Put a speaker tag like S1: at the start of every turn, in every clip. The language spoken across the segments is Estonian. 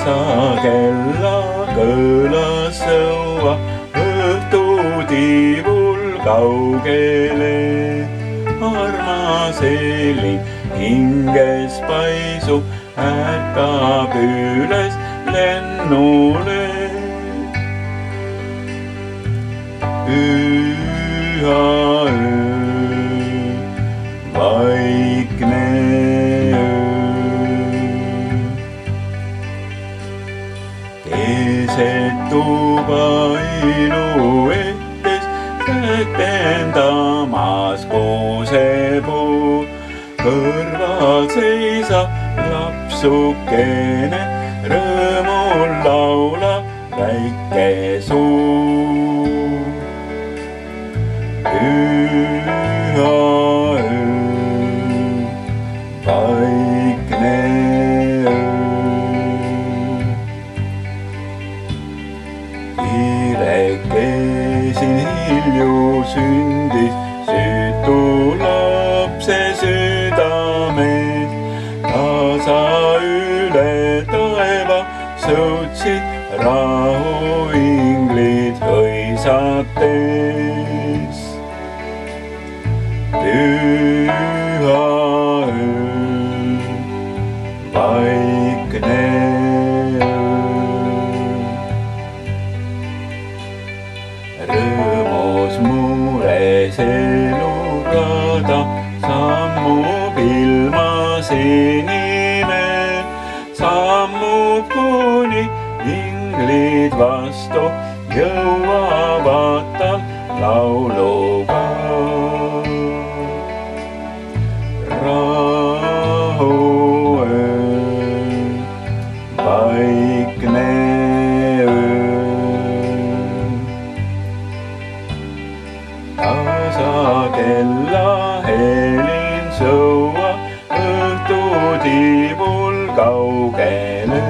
S1: kella kõlas sõua õhtutiivul kaugele. Armas Elin hinges paisub, ärkab üles lennule. Püha öö, vaikne öö. Keset tuba ilu ettes kätendamas kuusepuu. Kõrval seisab lapsukene, rõõmul laulab väike suu. Püha öö, vaikne öö. Kiirekesin hilju sündis süütu lapse südames. Tasa üle taeva sõutsid rahuinglid hõisates. Püha öö, vaikne öö. Rõõmus mures elurada sammub ilmas inimene. Sammub kuni inglid vastu jõuavad tal lauluga. Rahu öö, vaikne öö. Tasa kella helin sõua õhtutiivul kaugele.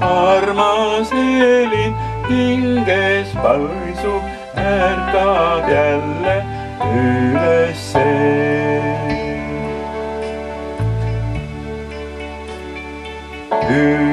S1: Armas Elin hinges paisub, ärkab jälle ülesse. Püha